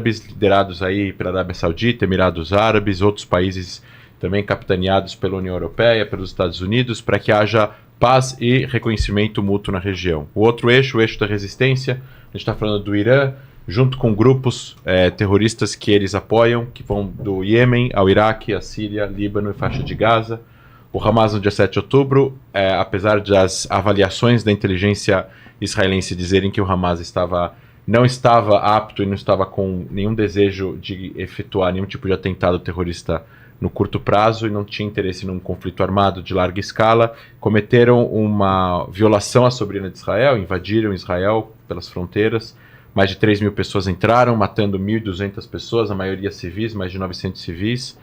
árabes, liderados aí pela Arábia Saudita, Emirados Árabes, outros países também capitaneados pela União Europeia, pelos Estados Unidos, para que haja paz e reconhecimento mútuo na região. O outro eixo, o eixo da resistência, a gente está falando do Irã, junto com grupos terroristas que eles apoiam, que vão do Iêmen ao Iraque, a Síria, Líbano e faixa de Gaza. O Hamas, no dia 7 de outubro, apesar das avaliações da inteligência israelense dizerem que o Hamas não estava apto e não estava com nenhum desejo de efetuar nenhum tipo de atentado terrorista no curto prazo e não tinha interesse num conflito armado de larga escala, cometeram uma violação à soberania de Israel, invadiram Israel pelas fronteiras. Mais de 3 mil pessoas entraram, matando 1.200 pessoas, a maioria civis, mais de 900 civis,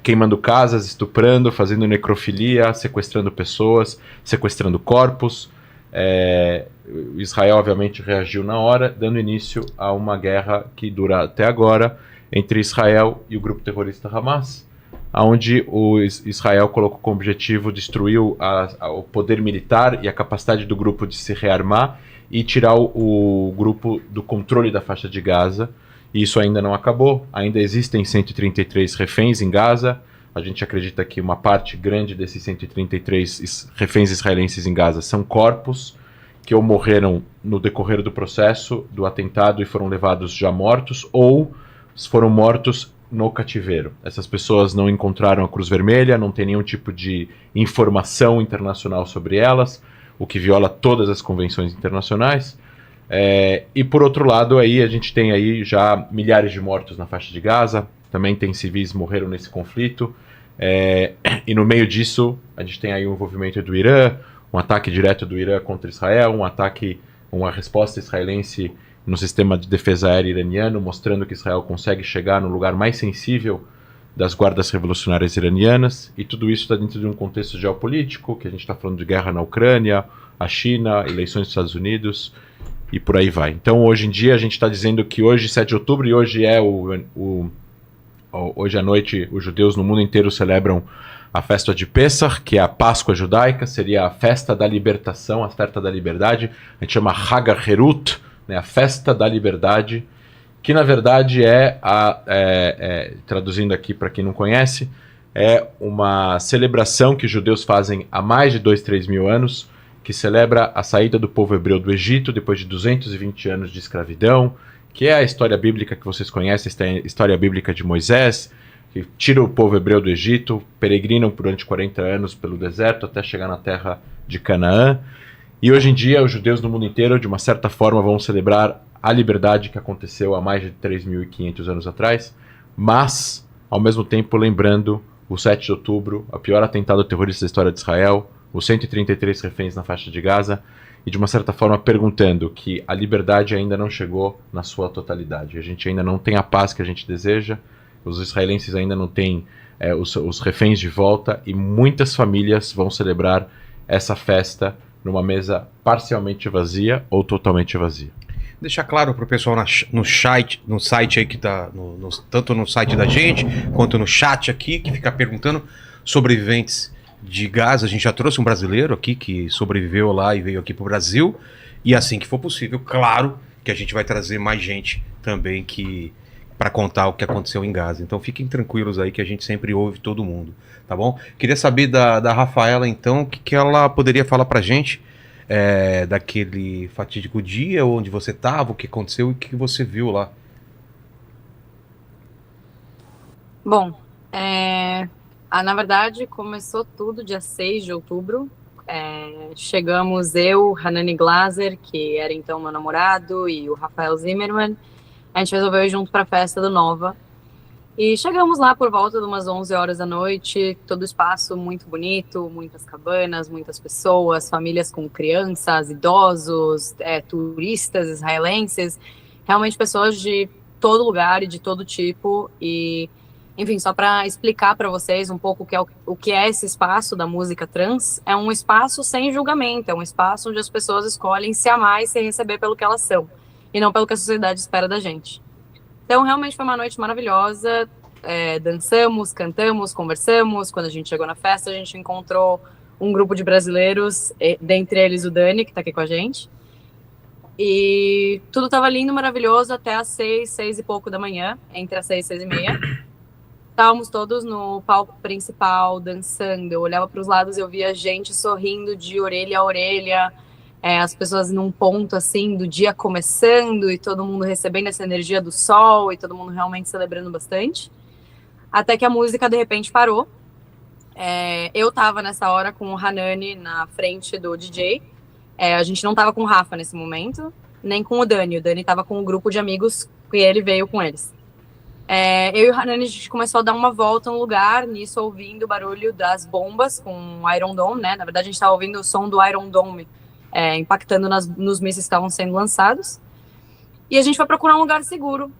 queimando casas, estuprando, fazendo necrofilia, sequestrando pessoas, sequestrando corpos. Israel, obviamente, reagiu na hora, dando início a uma guerra que dura até agora entre Israel e o grupo terrorista Hamas, onde o Israel colocou como objetivo destruir o poder militar e a capacidade do grupo de se rearmar e tirar o grupo do controle da faixa de Gaza. E isso ainda não acabou, ainda existem 133 reféns em Gaza. A gente acredita que uma parte grande desses 133 reféns israelenses em Gaza são corpos que ou morreram no decorrer do processo do atentado e foram levados já mortos, ou foram mortos no cativeiro. Essas pessoas não encontraram a Cruz Vermelha, não tem nenhum tipo de informação internacional sobre elas, o que viola todas as convenções internacionais. E por outro lado, aí a gente tem aí já milhares de mortos na faixa de Gaza, também tem civis que morreram nesse conflito, e no meio disso a gente tem aí o envolvimento do Irã, um ataque direto do Irã contra Israel, uma resposta israelense no sistema de defesa aérea iraniano, mostrando que Israel consegue chegar no lugar mais sensível das guardas revolucionárias iranianas, e tudo isso está dentro de um contexto geopolítico, que a gente está falando de guerra na Ucrânia, a China, eleições dos Estados Unidos, e por aí vai. Então, hoje em dia, a gente está dizendo que hoje, 7 de outubro, e hoje hoje à noite, os judeus no mundo inteiro celebram a festa de Pessah, que é a Páscoa judaica, seria a festa da libertação, a festa da liberdade, a gente chama Hag HaHerut, né, a festa da liberdade, que na verdade traduzindo aqui para quem não conhece, é uma celebração que os judeus fazem há mais de 3 mil anos, que celebra a saída do povo hebreu do Egito depois de 220 anos de escravidão, que é a história bíblica que vocês conhecem, a história bíblica de Moisés, que tira o povo hebreu do Egito, peregrinam durante 40 anos pelo deserto até chegar na terra de Canaã. E hoje em dia, os judeus do mundo inteiro, de uma certa forma, vão celebrar a liberdade que aconteceu há mais de 3.500 anos atrás, mas, ao mesmo tempo, lembrando o 7 de outubro, o pior atentado terrorista da história de Israel, os 133 reféns na faixa de Gaza, e de uma certa forma perguntando que a liberdade ainda não chegou na sua totalidade. A gente ainda não tem a paz que a gente deseja, os israelenses ainda não têm os reféns de volta, e muitas famílias vão celebrar essa festa numa mesa parcialmente vazia ou totalmente vazia. Deixar claro para o pessoal no site aí que tá, tanto no site da gente, quanto no chat aqui, que fica perguntando, sobreviventes de Gaza. A gente já trouxe um brasileiro aqui que sobreviveu lá e veio aqui para o Brasil, e assim que for possível, claro que a gente vai trazer mais gente também para contar o que aconteceu em Gaza. Então fiquem tranquilos aí que a gente sempre ouve todo mundo, tá bom? Queria saber da Rafaela, então, o que ela poderia falar pra gente daquele fatídico dia, onde você estava, o que aconteceu e o que você viu lá. Bom, na verdade começou tudo dia 6 de outubro. Chegamos eu, Hanani Glaser, que era então meu namorado, e o Rafael Zimmermann. A gente resolveu ir junto para a festa do Nova. E chegamos lá por volta de umas 11 horas da noite, todo o espaço muito bonito, muitas cabanas, muitas pessoas, famílias com crianças, idosos, turistas israelenses, realmente pessoas de todo lugar e de todo tipo. E, enfim, só para explicar para vocês um pouco o que é esse espaço da música trans, é um espaço sem julgamento, é um espaço onde as pessoas escolhem se amar e se receber pelo que elas são, e não pelo que a sociedade espera da gente. Então, realmente foi uma noite maravilhosa, dançamos, cantamos, conversamos. Quando a gente chegou na festa, a gente encontrou um grupo de brasileiros, dentre eles o Dani, que está aqui com a gente. E tudo tava lindo, maravilhoso, até às 6 e pouco da manhã, entre as 6 e 6:30. Estávamos todos no palco principal, dançando. Eu olhava para os lados e eu via gente sorrindo de orelha a orelha, as pessoas num ponto, assim, do dia começando e todo mundo recebendo essa energia do sol e todo mundo realmente celebrando bastante. Até que a música, de repente, parou. Eu tava nessa hora com o Hanani na frente do DJ. A gente não tava com o Rafa nesse momento, nem com o Dani. O Dani tava com um grupo de amigos e ele veio com eles. Eu e o Hanani, a gente começou a dar uma volta no lugar, nisso ouvindo o barulho das bombas com o Iron Dome, né? Na verdade, a gente tava ouvindo o som do Iron Dome impactando nos mísseis que estavam sendo lançados. E a gente foi procurar um lugar seguro.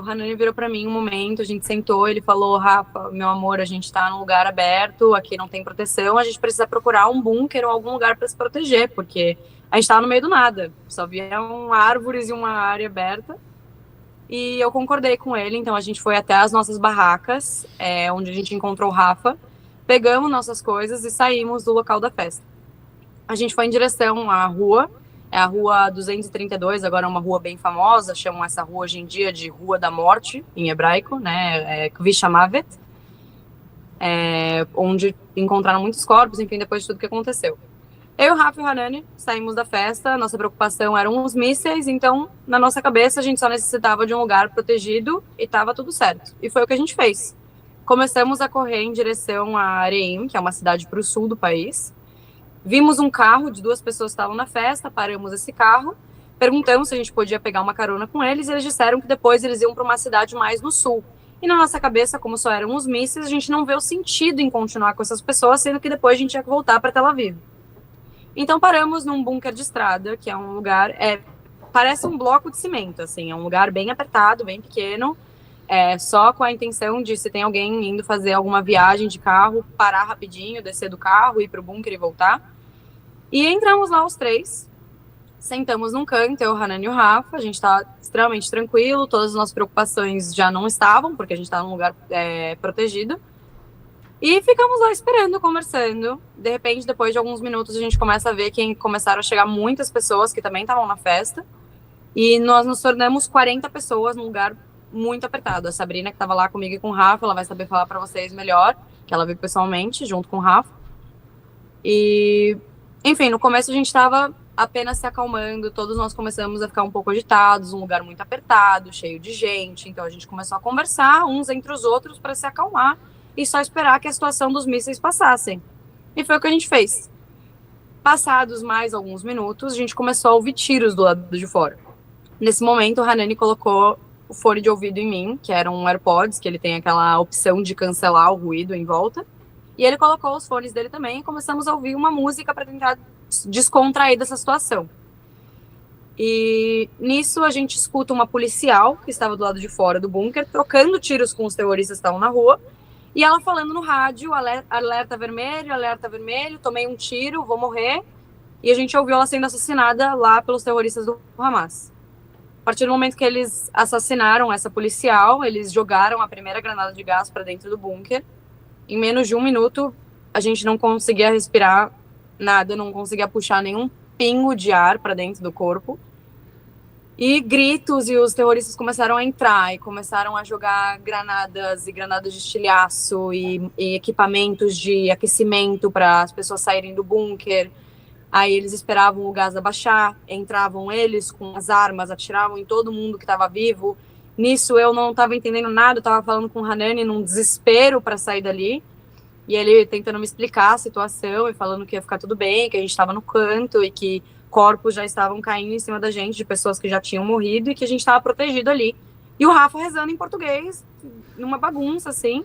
O Hanani virou para mim um momento, a gente sentou, ele falou: Rafa, meu amor, a gente tá num lugar aberto, aqui não tem proteção, a gente precisa procurar um bunker ou algum lugar para se proteger, porque a gente tava no meio do nada, só via árvores e uma área aberta. E eu concordei com ele, então a gente foi até as nossas barracas, onde a gente encontrou o Rafa, pegamos nossas coisas e saímos do local da festa. A gente foi em direção à rua, a rua 232, agora é uma rua bem famosa, chamam essa rua hoje em dia de Rua da Morte, em hebraico, né, Kvish Hamavet, onde encontraram muitos corpos, enfim, depois de tudo que aconteceu. Eu, o Rafa e o Hanani saímos da festa, nossa preocupação eram os mísseis, então, na nossa cabeça, a gente só necessitava de um lugar protegido e estava tudo certo. E foi o que a gente fez. Começamos a correr em direção a Areim, que é uma cidade para o sul do país. Vimos um carro de 2 pessoas que estavam na festa, paramos esse carro, perguntamos se a gente podia pegar uma carona com eles, e eles disseram que depois eles iam para uma cidade mais no sul. E na nossa cabeça, como só eram os mísseis, a gente não vê o sentido em continuar com essas pessoas, sendo que depois a gente tinha que voltar para Tel Aviv. Então paramos num bunker de estrada, que é um lugar, parece um bloco de cimento, assim, é um lugar bem apertado, bem pequeno, só com a intenção de, se tem alguém indo fazer alguma viagem de carro, parar rapidinho, descer do carro, ir pro bunker e voltar. E entramos lá os 3, sentamos num canto, eu, o Hanani e o Rafa, a gente tá extremamente tranquilo, todas as nossas preocupações já não estavam, porque a gente tá num lugar protegido. E ficamos lá esperando, conversando. De repente, depois de alguns minutos, a gente começa a ver que começaram a chegar muitas pessoas que também estavam na festa. E nós nos tornamos 40 pessoas num lugar muito apertado. A Sabrina, que estava lá comigo e com o Rafa, ela vai saber falar para vocês melhor, que ela veio pessoalmente, junto com o Rafa. E, enfim, no começo a gente estava apenas se acalmando, todos nós começamos a ficar um pouco agitados, um lugar muito apertado, cheio de gente. Então a gente começou a conversar uns entre os outros para se acalmar e só esperar que a situação dos mísseis passassem. E foi o que a gente fez. Passados mais alguns minutos, a gente começou a ouvir tiros do lado de fora. Nesse momento, o Hanani colocou o fone de ouvido em mim, que era um AirPods, que ele tem aquela opção de cancelar o ruído em volta. E ele colocou os fones dele também e começamos a ouvir uma música para tentar descontrair dessa situação. E nisso a gente escuta uma policial, que estava do lado de fora do bunker, trocando tiros com os terroristas que estavam na rua. E ela falando no rádio: alerta vermelho, tomei um tiro, vou morrer. E a gente ouviu ela sendo assassinada lá pelos terroristas do Hamas. A partir do momento que eles assassinaram essa policial, eles jogaram a primeira granada de gás para dentro do bunker. Em menos de 1 minuto, a gente não conseguia respirar nada, não conseguia puxar nenhum pingo de ar para dentro do corpo. E gritos, e os terroristas começaram a entrar e começaram a jogar granadas e granadas de estilhaço e equipamentos de aquecimento para as pessoas saírem do bunker. Aí eles esperavam o gás abaixar, entravam eles com as armas, atiravam em todo mundo que estava vivo. Nisso eu não estava entendendo nada, eu estava falando com o Hanani num desespero para sair dali. E ele tentando me explicar a situação e falando que ia ficar tudo bem, que a gente estava no canto e que corpos já estavam caindo em cima da gente, de pessoas que já tinham morrido e que a gente estava protegido ali. E o Rafa rezando em português, numa bagunça, assim.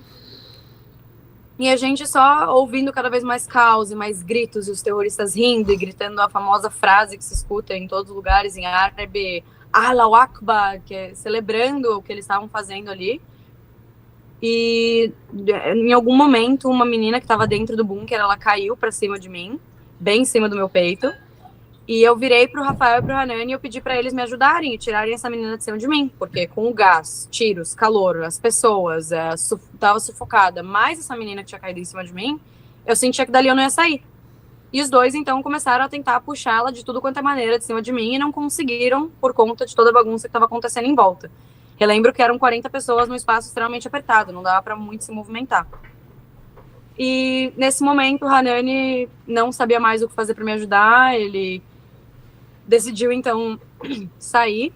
E a gente só ouvindo cada vez mais caos e mais gritos, e os terroristas rindo e gritando a famosa frase que se escuta em todos os lugares, em árabe, Allahu Akbar, que é celebrando o que eles estavam fazendo ali. E em algum momento, uma menina que estava dentro do bunker, ela caiu para cima de mim, bem em cima do meu peito. E eu virei pro Rafael e pro Hanani e eu pedi para eles me ajudarem e tirarem essa menina de cima de mim, porque com o gás, tiros, calor, as pessoas, tava sufocada, mais essa menina que tinha caído em cima de mim, eu sentia que dali eu não ia sair. E os dois, então, começaram a tentar puxá-la de tudo quanto é maneira de cima de mim e não conseguiram por conta de toda a bagunça que estava acontecendo em volta. Relembro que eram 40 pessoas num espaço extremamente apertado, não dava para muito se movimentar. E nesse momento, o Hanani não sabia mais o que fazer para me ajudar, ele decidiu, então, sair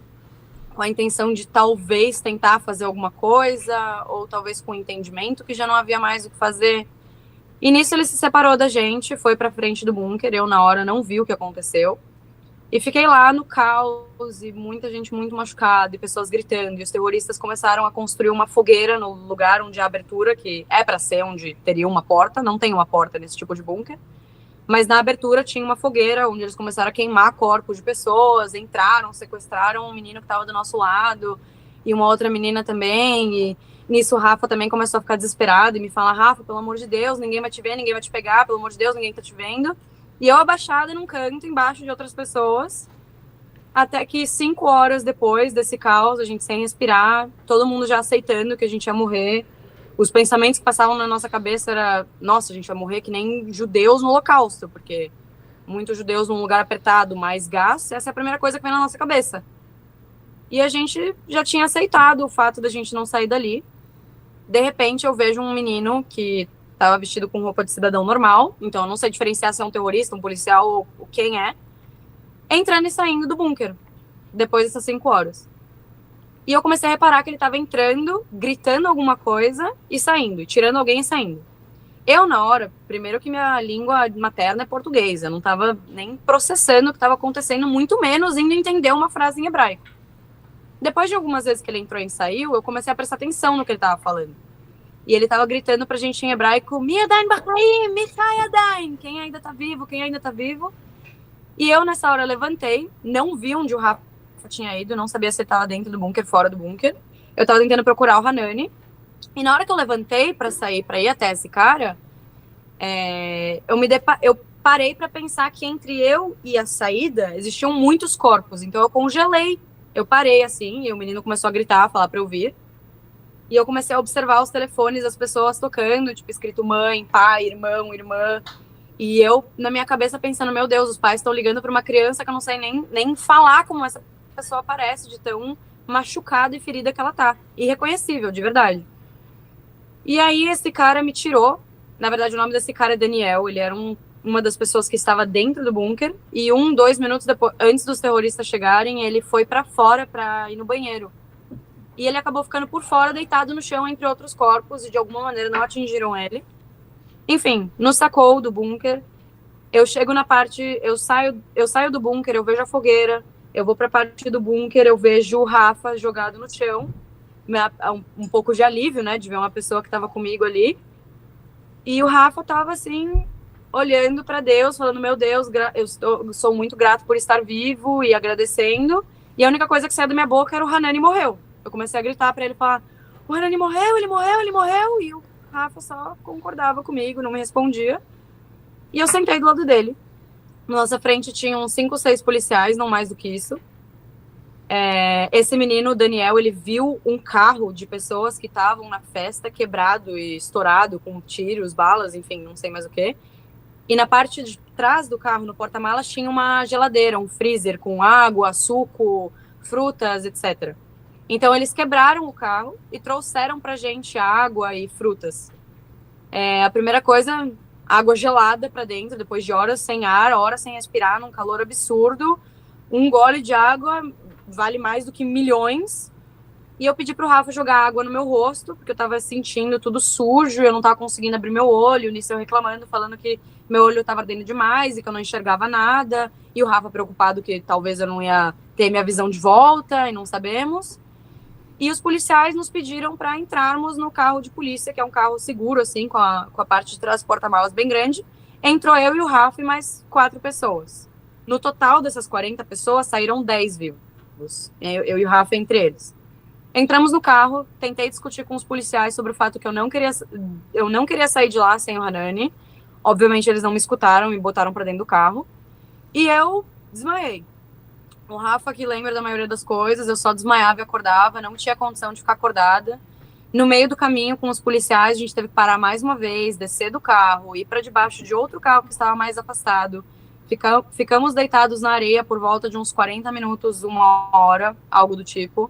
com a intenção de talvez tentar fazer alguma coisa, ou talvez com o entendimento que já não havia mais o que fazer. E nisso ele se separou da gente, foi pra frente do bunker, eu na hora não vi o que aconteceu. E fiquei lá no caos, e muita gente muito machucada, e pessoas gritando, e os terroristas começaram a construir uma fogueira no lugar onde a abertura, que é para ser onde teria uma porta, não tem uma porta nesse tipo de bunker, mas na abertura tinha uma fogueira, onde eles começaram a queimar corpos de pessoas, entraram, sequestraram um menino que estava do nosso lado, e uma outra menina também, e nisso o Rafa também começou a ficar desesperado e me fala, Rafa, pelo amor de Deus, ninguém vai te ver, ninguém vai te pegar, pelo amor de Deus, ninguém tá te vendo. E eu abaixada num canto, embaixo de outras pessoas, até que 5 horas depois desse caos, a gente sem respirar, todo mundo já aceitando que a gente ia morrer. Os pensamentos que passavam na nossa cabeça era, nossa, a gente vai morrer que nem judeus no Holocausto, porque muitos judeus num lugar apertado, mais gás, essa é a primeira coisa que vem na nossa cabeça. E a gente já tinha aceitado o fato da gente não sair dali. De repente, eu vejo um menino que estava vestido com roupa de cidadão normal, então eu não sei diferenciar se é um terrorista, um policial ou quem é, entrando e saindo do bunker, depois dessas 5 horas. E eu comecei a reparar que ele estava entrando, gritando alguma coisa e saindo, e tirando alguém e saindo. Eu, na hora, primeiro que minha língua materna é português, eu não estava nem processando o que estava acontecendo, muito menos indo entender uma frase em hebraico. Depois de algumas vezes que ele entrou e saiu, eu comecei a prestar atenção no que ele estava falando. E ele estava gritando pra gente em hebraico, Mi Adain Bachaim, Michai Adain, quem ainda tá vivo, quem ainda tá vivo. E eu, nessa hora, levantei, não vi onde o Rafa tinha ido, não sabia se ele estava dentro do bunker, fora do bunker. Eu estava tentando procurar o Hanani. E na hora que eu levantei para sair, para ir até esse cara, eu parei para pensar que entre eu e a saída existiam muitos corpos. Então eu congelei. Eu parei assim, e o menino começou a gritar, a falar para eu vir. E eu comecei a observar os telefones das pessoas tocando, tipo, escrito mãe, pai, irmão, irmã. E eu, na minha cabeça, pensando, meu Deus, os pais estão ligando para uma criança que eu não sei nem falar como essa pessoa parece, de tão machucada e ferida que ela tá. Irreconhecível, de verdade. E aí esse cara me tirou. Na verdade, o nome desse cara é Daniel. Ele era uma das pessoas que estava dentro do bunker. E 2 minutos depois, antes dos terroristas chegarem, ele foi para fora para ir no banheiro. E ele acabou ficando por fora, deitado no chão entre outros corpos, e de alguma maneira não atingiram ele. Enfim, nos sacou do bunker. Eu chego na parte, eu saio do bunker, eu vejo a fogueira, eu vou para a parte do bunker, eu vejo o Rafa jogado no chão, um pouco de alívio, né, de ver uma pessoa que estava comigo ali. E o Rafa estava assim, olhando para Deus, falando, meu Deus, eu sou muito grato por estar vivo e agradecendo. E a única coisa que saiu da minha boca era o Hanani morreu. Eu comecei a gritar para ele, falar, o Hanani morreu, ele morreu, ele morreu. E o Rafa só concordava comigo, não me respondia. E eu sentei do lado dele. Na nossa frente tinham 5 ou 6 policiais, não mais do que isso. Esse menino, o Daniel, ele viu um carro de pessoas que estavam na festa quebrado e estourado, com tiros, balas, enfim, não sei mais o que. E na parte de trás do carro, no porta-malas, tinha uma geladeira, um freezer com água, suco, frutas, etc. Então, eles quebraram o carro e trouxeram pra gente água e frutas. A primeira coisa, água gelada pra dentro, depois de horas sem ar, horas sem respirar, num calor absurdo. Um gole de água vale mais do que milhões. E eu pedi pro Rafa jogar água no meu rosto, porque eu tava sentindo tudo sujo, eu não tava conseguindo abrir meu olho, nisso eu reclamando, falando que meu olho tava ardendo demais e que eu não enxergava nada. E o Rafa preocupado que talvez eu não ia ter minha visão de volta, e não sabemos. E os policiais nos pediram para entrarmos no carro de polícia, que é um carro seguro, assim, com a parte de trás porta-malas bem grande. Entrou eu e o Rafa e mais 4 pessoas. No total dessas 40 pessoas, saíram 10 vivos. Eu e o Rafa entre eles. Entramos no carro, tentei discutir com os policiais sobre o fato que eu não queria sair de lá sem o Hanani. Obviamente, eles não me escutaram, me botaram para dentro do carro. E eu desmaiei. O Rafa, que lembra da maioria das coisas, eu só desmaiava e acordava, não tinha condição de ficar acordada. No meio do caminho, com os policiais, a gente teve que parar mais uma vez, descer do carro, ir para debaixo de outro carro que estava mais afastado. Ficamos deitados na areia por volta de uns 40 minutos, 1 hora, algo do tipo.